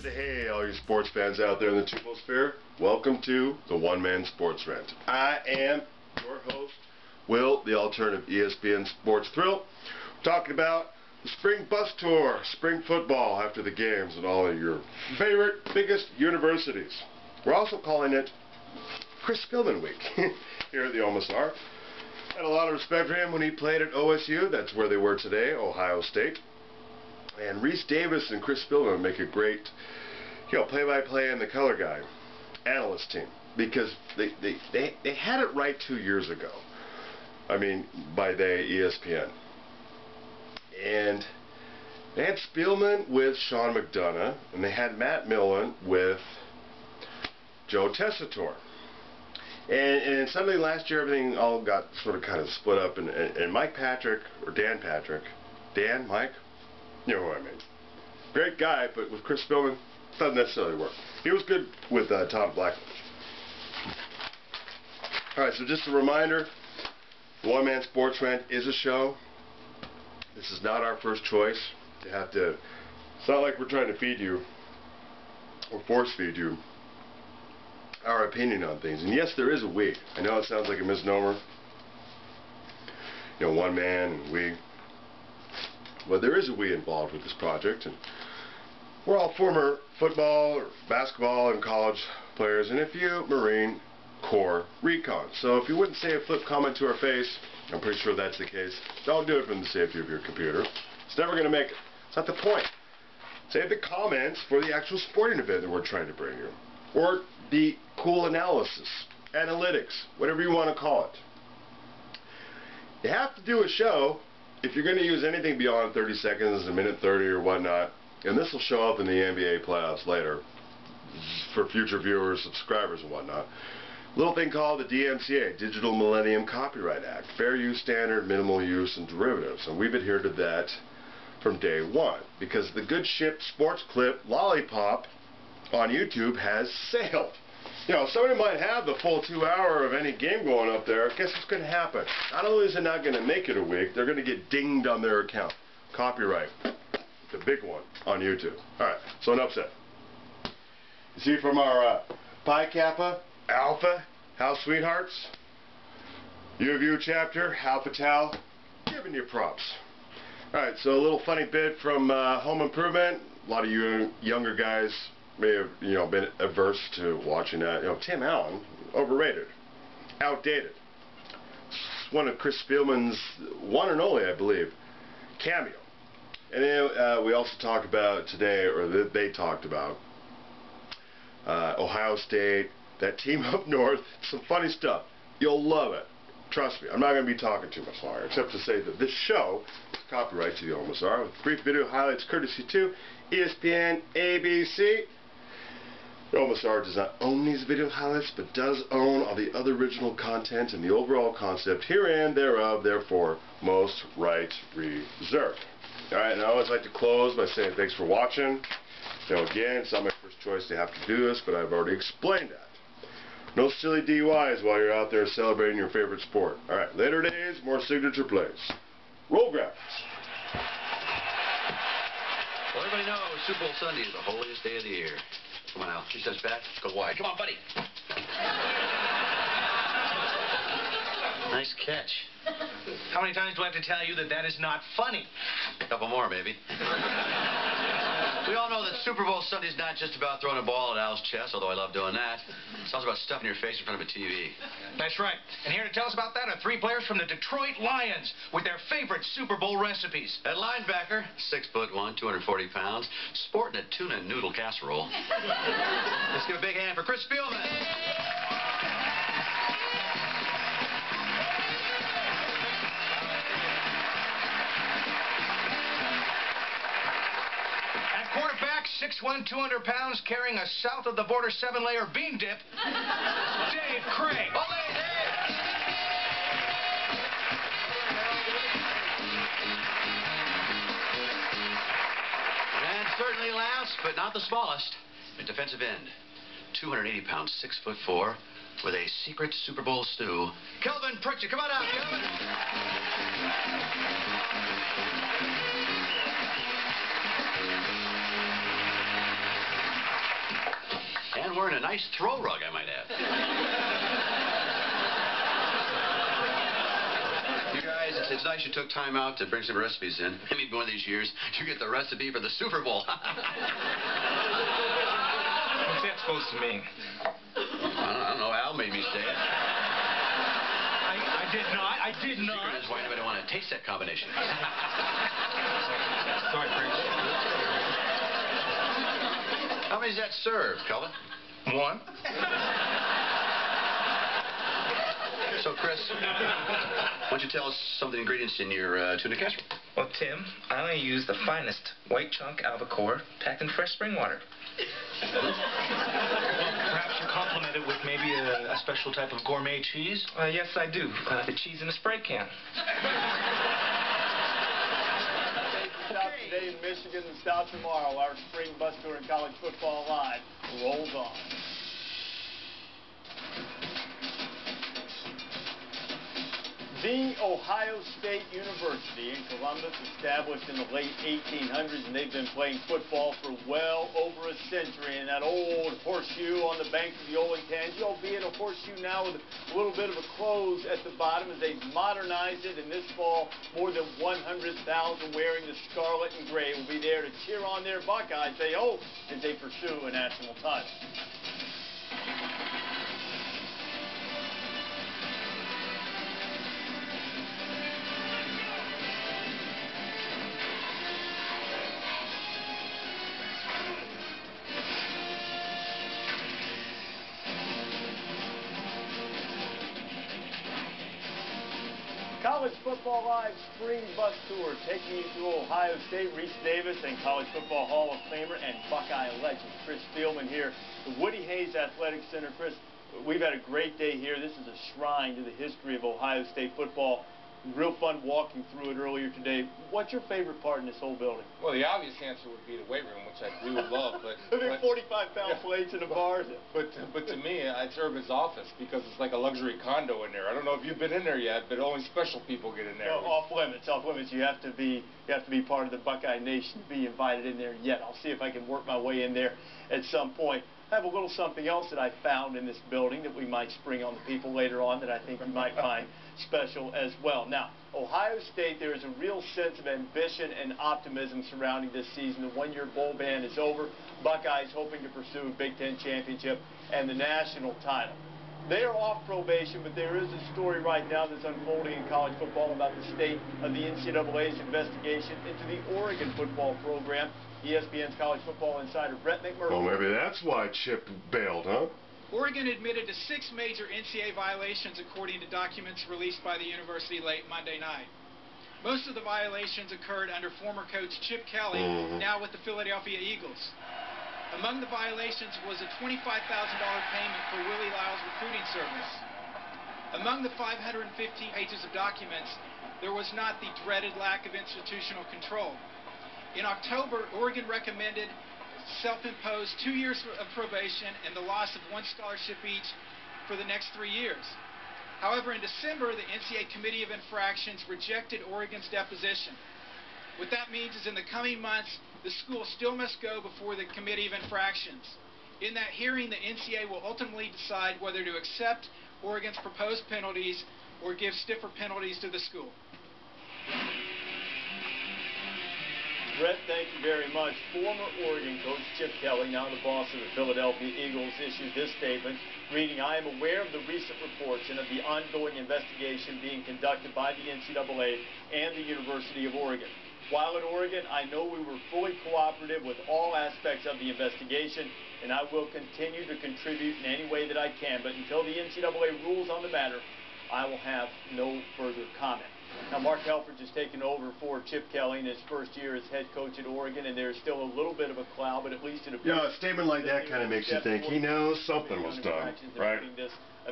Hey, all you sports fans out there in the Tubosphere, welcome to the One Man Sports Rant. I am your host, Will, the alternative ESPN Sports Thrill. We're talking about the spring bus tour, spring football after the games and all of your favorite, biggest universities. We're also calling it Chris Spielman Week here at the OMSR. Had a lot of respect for him when he played at OSU. That's where they were today, Ohio State. And Reese Davis and Chris Spielman make a great, play-by-play and the color guy analyst team, because they had it right 2 years ago. I mean, by they, ESPN. And they had Spielman with Sean McDonough, and they had Matt Millen with Joe Tessitore. And suddenly last year everything all got sort of kind of split up, and Mike Patrick, or Dan Patrick, Mike? You know what I mean. Great guy, but with Chris Spielman, doesn't necessarily work. He was good with Tom Blackledge. Alright, so just a reminder, the One Man Sports Rant is a show. This is not our first choice. It's not like we're trying to feed you, or force feed you, our opinion on things. And yes, there is a we. I know it sounds like a misnomer. One man and we. But there is a we involved with this project, and we're all former football or basketball and college players, and a few Marine Corps recon. So if you wouldn't say a flip comment to our face, I'm pretty sure that's the case, don't do it from the safety of your computer. It's never going to make it. It's not the point. Save the comments for the actual sporting event that we're trying to bring you. Or the cool analysis, analytics, whatever you want to call it. You have to do a show if you're going to use anything beyond 30 seconds, a minute 30 or whatnot, and this will show up in the NBA playoffs later for future viewers, subscribers and whatnot. Little thing called the DMCA, Digital Millennium Copyright Act, Fair Use Standard, Minimal Use, and Derivatives. And we've adhered to that from day one, because the good ship sports clip Lollipop on YouTube has sailed. Somebody might have the full 2 hour of any game going up there. Guess what's going to happen? Not only is it not going to make it a week, they're going to get dinged on their account. Copyright. The big one on YouTube. Alright, so enough said. You see from our Pi Kappa, Alpha, House Sweethearts, U of U chapter, Alpha Tau, giving you props. Alright, so a little funny bit from Home Improvement. A lot of you younger guys may have, been averse to watching that. Tim Allen, overrated, outdated. It's one of Chris Spielman's one and only, I believe, cameo. And then we also talked about today, or they talked about Ohio State, that team up north. Some funny stuff. You'll love it. Trust me, I'm not going to be talking too much longer, except to say that this show is copyright to the OMSR, with brief video highlights courtesy to ESPN, ABC. The OMSR does not own these video highlights, but does own all the other original content and the overall concept herein thereof, therefore, most right reserved. Alright, and I always like to close by saying thanks for watching. Again, it's not my first choice to have to do this, but I've already explained that. No silly DUIs while you're out there celebrating your favorite sport. Alright, later days, more signature plays. Roll graphics. Well, everybody knows Super Bowl Sunday is the holiest day of the year. Come on, Al. 3 steps back. Go wide. Come on, buddy. Nice catch. How many times do I have to tell you that that is not funny? A couple more, maybe. We all know that Super Bowl Sunday is not just about throwing a ball at Al's chest, although I love doing that. It's also about stuffing your face in front of a TV. That's right. And here to tell us about that are 3 players from the Detroit Lions with their favorite Super Bowl recipes. At linebacker, 6'1", 240 pounds, sporting a tuna noodle casserole. Let's give a big hand for Chris Spielman. Quarterback, 6'1", 200 pounds, carrying a south-of-the-border 7-layer bean dip, Dave Craig. Ole, Dave! And certainly last, but not the smallest, a defensive end, 280 pounds, 6'4", with a secret Super Bowl stew, Kelvin Pritchett. Come on out, Kelvin. even wearing a nice throw rug, I might add. You guys, it's nice you took time out to bring some recipes in. Maybe one of these years, you get the recipe for the Super Bowl. What's that supposed to mean? I don't know. Al made me say it. I did not. I did not. The secret is why anybody want to taste that combination. Sorry, Prince. How many is that served, Kelvin? One. So, Chris, why don't you tell us some of the ingredients in your tuna casserole? Well, Tim, I only use the finest white chunk albacore packed in fresh spring water. Well, perhaps you complement it with maybe a special type of gourmet cheese? Yes, I do. The cheese in a spray can. Stop today in Michigan and stop tomorrow. Our spring bus tour in college football live rolls on. The Ohio State University in Columbus, established in the late 1800s, and they've been playing football for well over a century. And that old horseshoe on the banks of the Olentangy, albeit a horseshoe now with a little bit of a close at the bottom as they've modernized it. And this fall, more than 100,000 wearing the scarlet and gray will be there to cheer on their Buckeyes, they hope, as they pursue a national title. College Football Live Spring Bus Tour, taking you through Ohio State. Reese Davis and College Football Hall of Famer and Buckeye legend Chris Spielman here, the Woody Hayes Athletic Center. Chris, we've had a great day here. This is a shrine to the history of Ohio State football. Real fun walking through it earlier today. What's your favorite part in this whole building? Well, the obvious answer would be the weight room, which I do love. But 45-pound plates in the bars. But to me, it's Urban's office because it's like a luxury condo in there. I don't know if you've been in there yet, but only special people get in there. Well, off limits, off limits. You have to be part of the Buckeye Nation to be invited in there yet. I'll see if I can work my way in there at some point. I have a little something else that I found in this building that we might spring on the people later on that I think you might find special as well. Now, Ohio State, there is a real sense of ambition and optimism surrounding this season. The one-year bowl ban is over. Buckeyes hoping to pursue a Big Ten championship and the national title. They are off probation, but there is a story right now that's unfolding in college football about the state of the NCAA's investigation into the Oregon football program. ESPN's college football insider Brett McMurray. Well, maybe that's why Chip bailed, huh? Oregon admitted to 6 major NCAA violations according to documents released by the university late Monday night. Most of the violations occurred under former coach Chip Kelly, now with the Philadelphia Eagles. Among the violations was a $25,000 payment for Willie Lyle's recruiting service. Among the 515 pages of documents, there was not the dreaded lack of institutional control. In October, Oregon recommended self-imposed 2 years of probation and the loss of 1 scholarship each for the next 3 years. However, in December, the NCAA Committee of Infractions rejected Oregon's deposition. What that means is in the coming months, the school still must go before the Committee of Infractions. In that hearing, the NCAA will ultimately decide whether to accept Oregon's proposed penalties or give stiffer penalties to the school. Brett, thank you very much. Former Oregon coach Chip Kelly, now the boss of the Philadelphia Eagles, issued this statement, reading, "I am aware of the recent reports and of the ongoing investigation being conducted by the NCAA and the University of Oregon. While at Oregon, I know we were fully cooperative with all aspects of the investigation, and I will continue to contribute in any way that I can. But until the NCAA rules on the matter, I will have no further comment." Now, Mark Helfrich has taken over for Chip Kelly in his first year as head coach at Oregon, and there's still a little bit of a cloud, but at least it appears... Yeah, a statement like that kind of makes you think he knows something was done, right?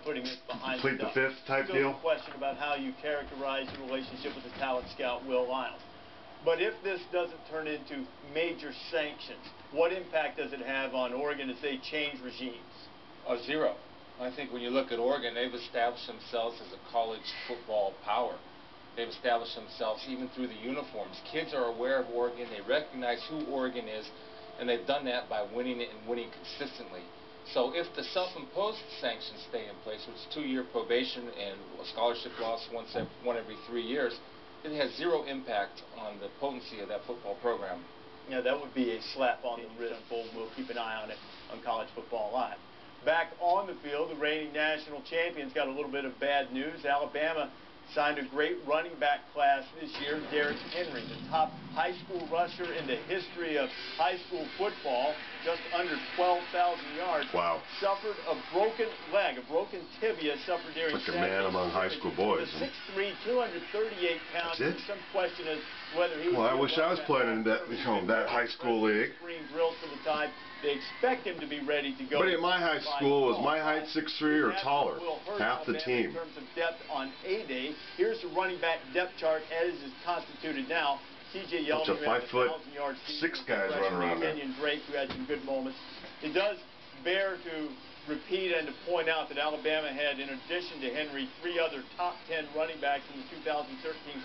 Putting this behind Plead the fifth type still deal? a question about how you characterize the relationship with the talent scout, Will Lyles. But if this doesn't turn into major sanctions, what impact does it have on Oregon as they change regimes? Zero. I think when you look at Oregon, they've established themselves as a college football power. They've established themselves even through the uniforms. Kids are aware of Oregon. They recognize who Oregon is, and they've done that by winning it and winning consistently. So if the self-imposed sanctions stay in place, which is 2-year probation and a scholarship loss one every 3 years, it has zero impact on the potency of that football program. Yeah, that would be a slap on the wrist. We'll keep an eye on it on College Football Live. Back on the field, the reigning national champions got a little bit of bad news. Alabama signed a great running back class this year. Derrick Henry, the top high school rusher in the history of high school football, just under 12,000 yards. Wow. Suffered a broken leg, a broken tibia, suffered during like a man among high school boys. 6'3", 238 pounds. That's it? Some question as whether he was... Well, I wish I was playing in that, that high school league. Spring drills for the time. They expect him to be ready to go. But in my high school, was my height 6'3" or taller? Half the team. In terms of depth on A-Day, here's the running back depth chart as is constituted now. TJ Yeldon, Bunch of 5'6" guys running around there. Kenyon Drake, who had some good moments. It does bear to repeat and to point out that Alabama had, in addition to Henry, 3 other top 10 running backs in the 2013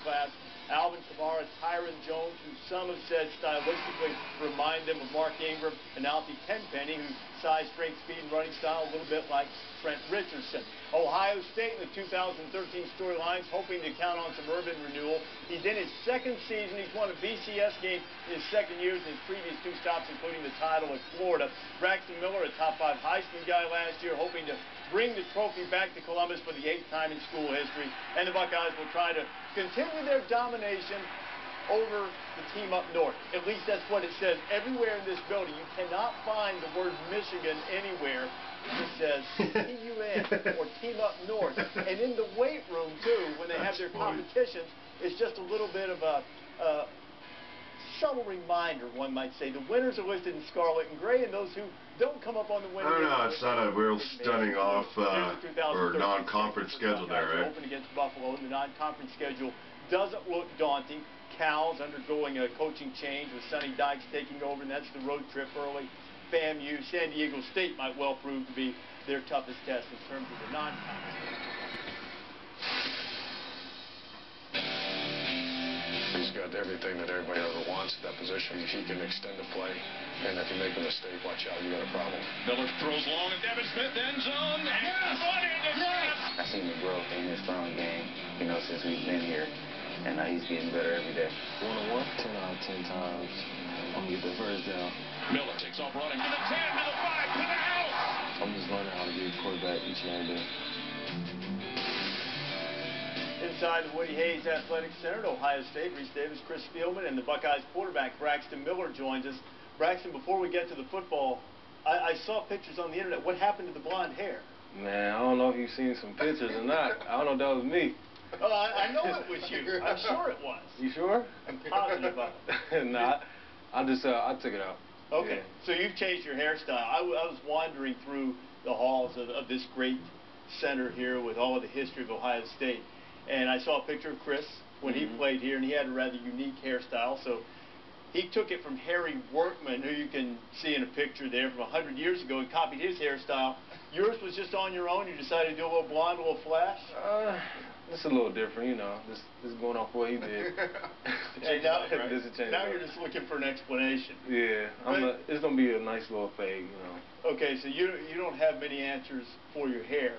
class. Alvin Kamara, Tyron Jones, who some have said stylistically remind them of Mark Ingram, and Alfie Tenpenny, whose size, strength, speed, and running style a little bit like Trent Richardson. Ohio State in the 2013 storylines, hoping to count on some urban renewal. He's in his 2nd season. He's won a BCS game in his 2nd year in his previous 2 stops, including the title at Florida. Braxton Miller, a top 5 Heisman guy last year, hoping to bring the trophy back to Columbus for the 8th time in school history. And the Buckeyes will try to continue their domination over the team up north. At least that's what it says everywhere in this building. You cannot find the word Michigan anywhere. It says TUN or Team Up North. And in the weight room, too, when they have their competitions, it's just a little bit of a subtle reminder, one might say. The winners are listed in scarlet and gray, and those who don't come up on the winner. I don't know, it's not a real stunning off or non-conference schedule there, right? Open against Buffalo, and the non-conference schedule doesn't look daunting. Cal's undergoing a coaching change with Sonny Dykes taking over, and that's the road trip early. FAMU, San Diego State might well prove to be their toughest test in terms of the non-conference. He's got everything that everybody ever wants at that position. He can extend the play, and if you make a mistake, watch out, you got a problem. Miller throws long, and Devin Smith end zone, and one interception. I've seen the growth in his throwing game, since we've been here, and he's getting better every day. 1-on-1? 10 out of 10 times, I'm gonna get the first down. Miller takes off running to the 10, to the 5, to the house. I'm just learning how to be a quarterback each and every day. Inside the Woody Hayes Athletic Center at Ohio State, Reese Davis, Chris Spielman, and the Buckeyes quarterback Braxton Miller joins us. Braxton, before we get to the football, I saw pictures on the internet. What happened to the blonde hair? Man, I don't know if you've seen some pictures or not. I don't know if that was me. Oh, I know it was you. I'm sure it was. You sure? I'm positive of it. Nah, I took it out. Okay, Yeah. So you've changed your hairstyle. I was wandering through the halls of this great center here with all of the history of Ohio State, and I saw a picture of Chris when he played here, and he had a rather unique hairstyle. So he took it from Harry Workman, who you can see in a picture there from 100 years ago, and copied his hairstyle. Yours was just on your own? You decided to do a little blonde, a little flash? This is a little different, This is going off what he did. Now you're just looking for an explanation. Yeah, it's gonna be a nice little fade, Okay, so you don't have many answers for your hair,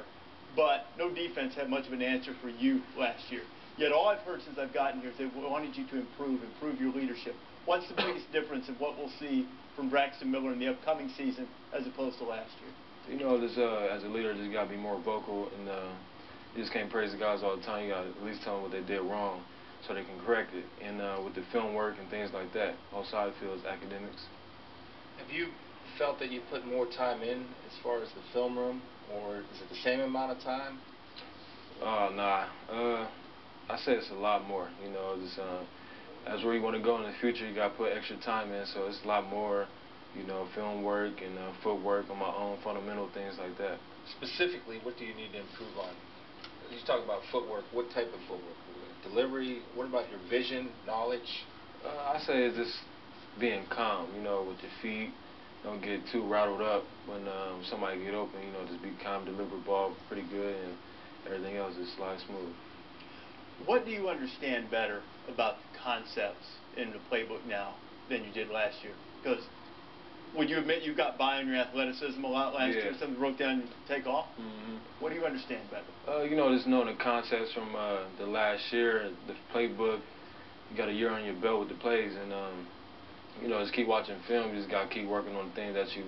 but no defense had much of an answer for you last year. Yet all I've heard since I've gotten here is they wanted you to improve your leadership. What's the biggest difference in what we'll see from Braxton Miller in the upcoming season as opposed to last year? As a leader, just gotta be more vocal, and you just can't praise the guys all the time. You gotta at least tell them what they did wrong, so they can correct it. And with the film work and things like that, outside the field is academics. Have you felt that you put more time in as far as the film room, or is it the same amount of time? Nah. I say it's a lot more. As where you want to go in the future, you got to put extra time in, so it's a lot more, film work and footwork on my own, fundamental things like that. Specifically, what do you need to improve on? You talk about footwork. What type of footwork? Delivery? What about your vision, knowledge? I say it's just being calm, with your feet. Don't get too rattled up when somebody get open, just be calm, deliver ball pretty good, and everything else just slide smooth. What do you understand better about the concepts in the playbook now than you did last year? Because Would you admit you got by on your athleticism a lot last year? Something you wrote down to take off? Mm-hmm. What do you understand better? You know, just knowing the concepts from the last year, the playbook. You got a year on your belt with the plays, and you know, just keep watching film. You just got to keep working on things that you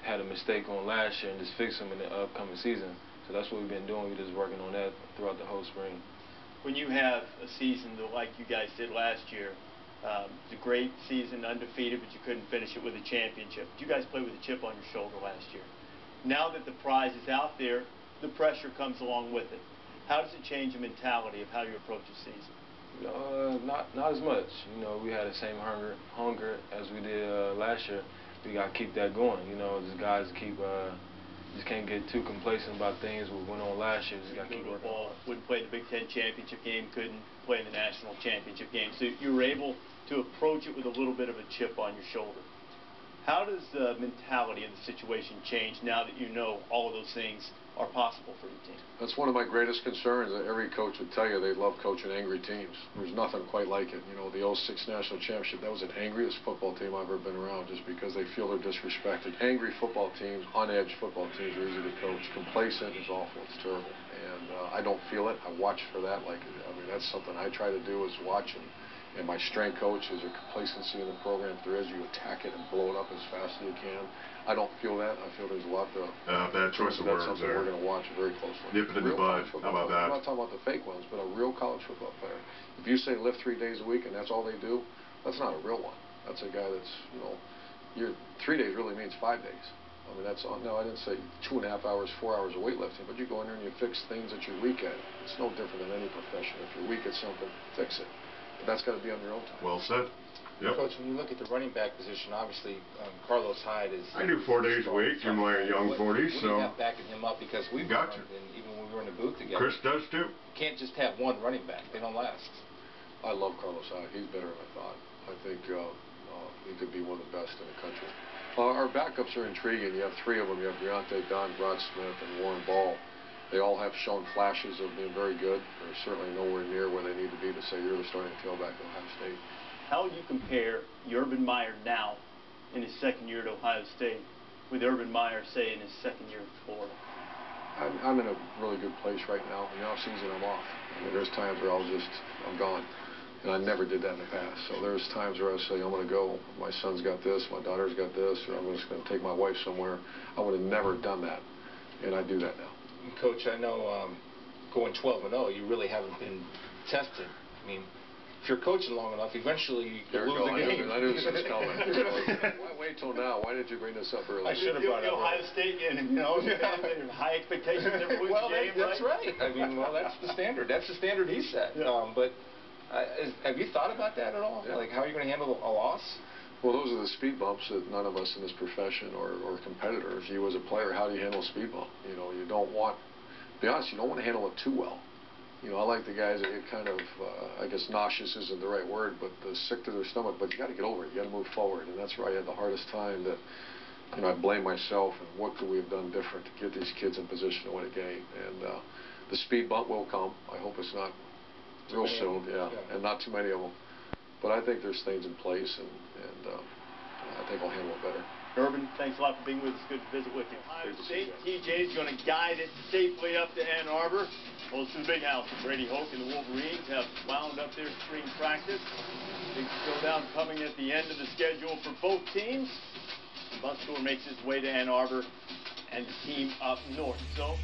had a mistake on last year and just fix them in the upcoming season. So that's what we've been doing. We're just working on that throughout the whole spring. When you have a season like you guys did last year, it's a great season, undefeated, but you couldn't finish it with a championship. You guys played with a chip on your shoulder last year. Now that the prize is out there, the pressure comes along with it. How does it change the mentality of how you approach a season? Not as much. You know, we had the same hunger as we did last year. We got to keep that going. You know, just guys keep just can't get too complacent about things we went on last year. Just got to keep working. Wouldn't play the Big Ten championship game, couldn't play in the national championship game. So you were able to approach it with a little bit of a chip on your shoulder. How does the mentality of the situation change now that you know all of those things are possible for your team? That's one of my greatest concerns. That every coach would tell you they love coaching angry teams. There's nothing quite like it. You know, the 06 national championship, that was the angriest football team I've ever been around, just because they feel they're disrespected. Angry football teams, on-edge football teams are easy to coach. Complacent is awful. It's terrible. And I don't feel it. I watch for that. I mean, that's something I try to do, is watch. And my strength coach, is there complacency in the program? If there is, you attack it and blow it up as fast as you can. I don't feel that. I feel there's a lot to... bad choice of words something there. We're going to watch very closely. Nip it in the bud. How about that? I'm not talking about the fake ones, but a real college football player. If you say lift 3 days a week and that's all they do, that's not a real one. That's a guy that's, you know, 3 days really means 5 days. I mean, that's on. No, I didn't say 2.5 hours, 4 hours of weightlifting, but you go in there and you fix things that you're weak at. It's no different than any profession. If you're weak at something, fix it. But that's got to be on your own time. Well said. Yep. Coach, when you look at the running back position, obviously Carlos Hyde is... I do 4 days a week in my young 40s, so... What do you have backing him up? Because we've got to. Even when we were in the booth together. Chris does too. You can't just have one running back. They don't last. I love Carlos Hyde. He's better than I thought. I think he could be one of the best in the country. Our backups are intriguing. You have 3 of them. You have Deontay Dunn, Rod Smith, and Warren Ball. They all have shown flashes of being very good. They're certainly nowhere near where they need to be to say you're the starting tailback at Ohio State. How would you compare Urban Meyer now in his second year at Ohio State with Urban Meyer, say, in his second year at Florida? I'm in a really good place right now. In the off season, I'm off. I mean, there's times where I'm gone. And I never did that in the past. So there's times where I say, I'm going to go. My son's got this, my daughter's got this, or I'm just going to take my wife somewhere. I would have never done that. And I do that now. Coach, I know going 12-0, you really haven't been tested. I mean, if you're coaching long enough, eventually you lose the game. I knew this was coming. Why wait till now? Why didn't you bring this up earlier? I should have brought it up. Ohio State game, you know, high expectations, never lose the game. That's right. I mean, well, that's the standard. That's the standard he set. Yeah. But have you thought about that at all? Yeah. Like, how are you going to handle a loss? Well, those are the speed bumps that none of us in this profession or competitors, you as a player, how do you handle a speed bump? You know, you don't want, to be honest, you don't want to handle it too well. You know, I like the guys that get kind of, I guess nauseous isn't the right word, but sick to their stomach, but you got to get over it. You got to move forward, and that's where I had the hardest time. That, you know, I blame myself, and what could we have done different to get these kids in position to win a game? And the speed bump will come. I hope it's not real soon, and not too many of them. But I think there's things in place, and I think I'll handle it better. Urban, thanks a lot for being with us. Good to visit with you. Ohio State, TJ is going to guide it safely up to Ann Arbor. Close to the big house. Brady Hoke and the Wolverines have wound up their spring practice. Big showdown coming at the end of the schedule for both teams. Bus tour makes its way to Ann Arbor and the team up north. So